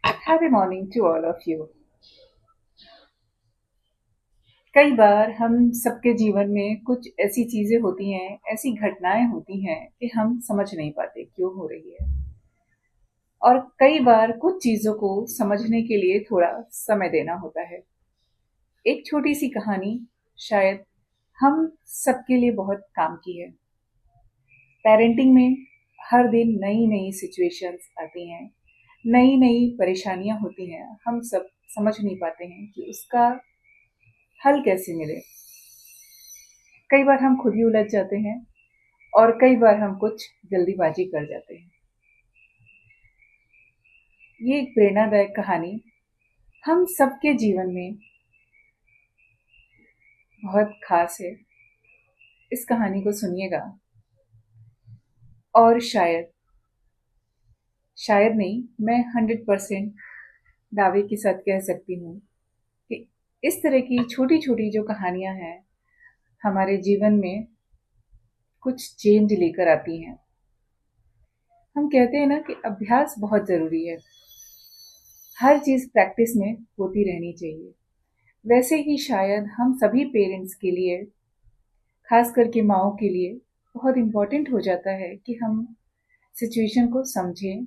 Happy morning to all of you. कई बार हम सबके जीवन में कुछ ऐसी चीजें होती हैं, ऐसी घटनाएं होती हैं कि हम समझ नहीं पाते क्यों हो रही है। और कई बार कुछ चीजों को समझने के लिए थोड़ा समय देना होता है। एक छोटी सी कहानी शायद हम सबके लिए बहुत काम की है। पेरेंटिंग में हर दिन नई नई सिचुएशंस आती हैं, नई नई परेशानियां होती हैं। हम सब समझ नहीं पाते हैं कि उसका हल कैसे मिले। कई बार हम खुद ही उलझ जाते हैं और कई बार हम कुछ जल्दीबाजी कर जाते हैं। ये एक प्रेरणादायक कहानी हम सबके जीवन में बहुत खास है। इस कहानी को सुनिएगा और शायद नहीं, मैं 100% दावे के साथ कह सकती हूँ कि इस तरह की छोटी छोटी जो कहानियां हैं हमारे जीवन में कुछ चेंज लेकर आती हैं। हम कहते हैं ना कि अभ्यास बहुत जरूरी है। हर चीज प्रैक्टिस में होती रहनी चाहिए। वैसे ही शायद हम सभी पेरेंट्स के लिए, खास करके माओ के लिए, बहुत इम्पोर्टेंट हो जाता है कि हम सिचुएशन को समझें।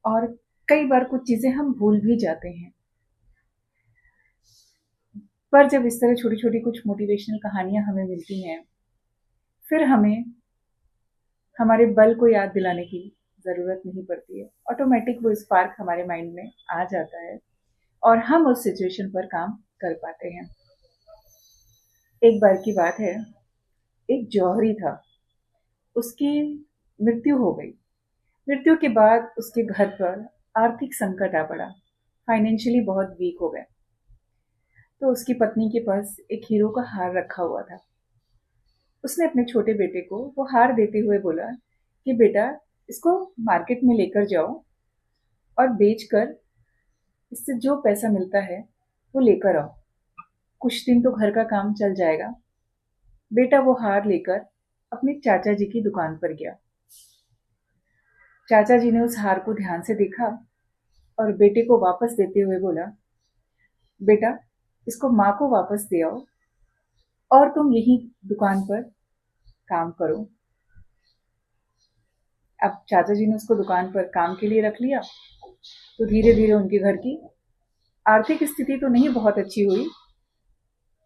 और कई बार कुछ चीजें हम भूल भी जाते हैं, पर जब इस तरह छोटी छोटी कुछ मोटिवेशनल कहानियां हमें मिलती हैं, फिर हमें हमारे बल को याद दिलाने की जरूरत नहीं पड़ती है। ऑटोमेटिक वो स्पार्क हमारे माइंड में आ जाता है और हम उस सिचुएशन पर काम कर पाते हैं। एक बार की बात है, एक जौहरी था। उसकी मृत्यु हो गई। मृत्यु के बाद उसके घर पर आर्थिक संकट आ पड़ा। फाइनेंशियली बहुत वीक हो गए। तो उसकी पत्नी के पास एक हीरो का हार रखा हुआ था। उसने अपने छोटे बेटे को वो हार देते हुए बोला कि बेटा, इसको मार्केट में लेकर जाओ और बेचकर इससे जो पैसा मिलता है वो लेकर आओ। कुछ दिन तो घर का काम चल जाएगा। बेटा वो हार लेकर अपने चाचा जी की दुकान पर गया। चाचा जी ने उस हार को ध्यान से देखा और बेटे को वापस देते हुए बोला, बेटा, इसको माँ को वापस दे आओ और तुम यही दुकान पर काम करो। अब चाचा जी ने उसको दुकान पर काम के लिए रख लिया। तो धीरे धीरे उनके घर की आर्थिक स्थिति तो नहीं बहुत अच्छी हुई,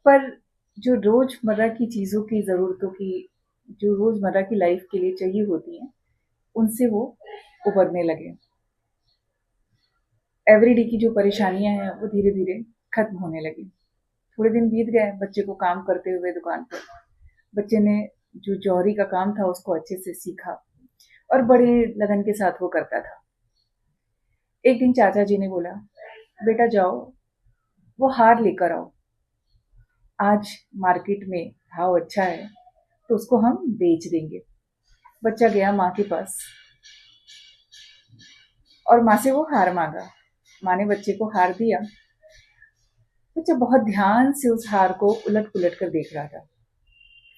पर जो रोजमर्रा की चीजों की जरूरतों की, जो रोजमर्रा की लाइफ के लिए चाहिए होती हैं, उनसे वो उबरने लगे। एवरीडे की जो परेशानियां हैं वो धीरे धीरे खत्म होने लगी। थोड़े दिन बीत गए बच्चे को काम करते हुए दुकान पर। बच्चे ने जो जौहरी का काम था उसको अच्छे से सीखा और बड़े लगन के साथ वो करता था। एक दिन चाचा जी ने बोला, बेटा जाओ, वो हार लेकर आओ। आज मार्केट में भाव अच्छा है तो उसको हम बेच देंगे। बच्चा गया माँ के पास और माँ से वो हार मांगा। माँ ने बच्चे को हार दिया। बच्चा बहुत ध्यान से उस हार को उलट पुलट कर देख रहा था।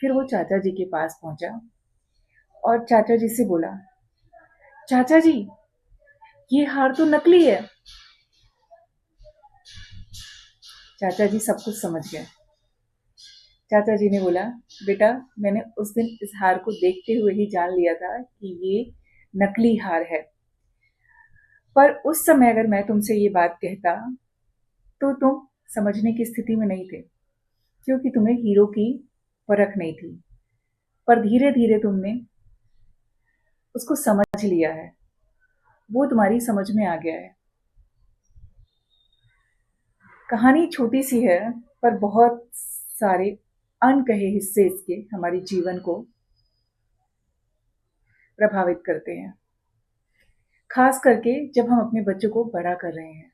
फिर वो चाचा जी के पास पहुंचा और चाचा जी से बोला, चाचा जी, ये हार तो नकली है। चाचा जी सब कुछ समझ गए। चाचा जी ने बोला, बेटा, मैंने उस दिन इस हार को देखते हुए ही जान लिया था कि ये नकली हार है। पर उस समय अगर मैं तुमसे ये बात कहता तो तुम समझने की स्थिति में नहीं थे, क्योंकि तुम्हें हीरो की परख नहीं थी। पर धीरे धीरे तुमने उसको समझ लिया है, वो तुम्हारी समझ में आ गया है। कहानी छोटी सी है, पर बहुत सारे अनकहे हिस्से इसके हमारे जीवन को प्रभावित करते हैं। खास करके जब हम अपने बच्चों को बड़ा कर रहे हैं।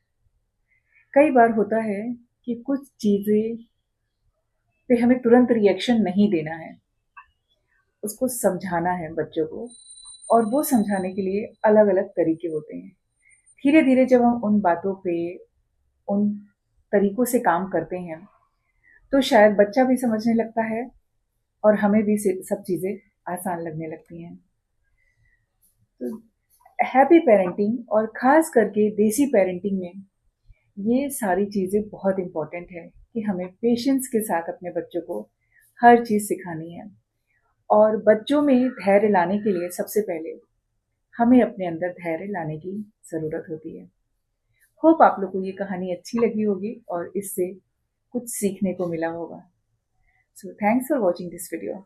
कई बार होता है कि कुछ चीजें पे हमें तुरंत रिएक्शन नहीं देना है, उसको समझाना है बच्चों को। और वो समझाने के लिए अलग अलग तरीके होते हैं। धीरे धीरे जब हम उन बातों पे, उन तरीकों से काम करते हैं, तो शायद बच्चा भी समझने लगता है और हमें भी सब चीजें आसान लगने लगती हैं। तो हैप्पी पेरेंटिंग और ख़ास करके देसी पेरेंटिंग में ये सारी चीज़ें बहुत इम्पोर्टेंट है कि हमें पेशेंस के साथ अपने बच्चों को हर चीज़ सिखानी है। और बच्चों में धैर्य लाने के लिए सबसे पहले हमें अपने अंदर धैर्य लाने की ज़रूरत होती है। होप आप लोग को ये कहानी अच्छी लगी होगी और इससे कुछ सीखने को मिला होगा। So thanks for watching this video.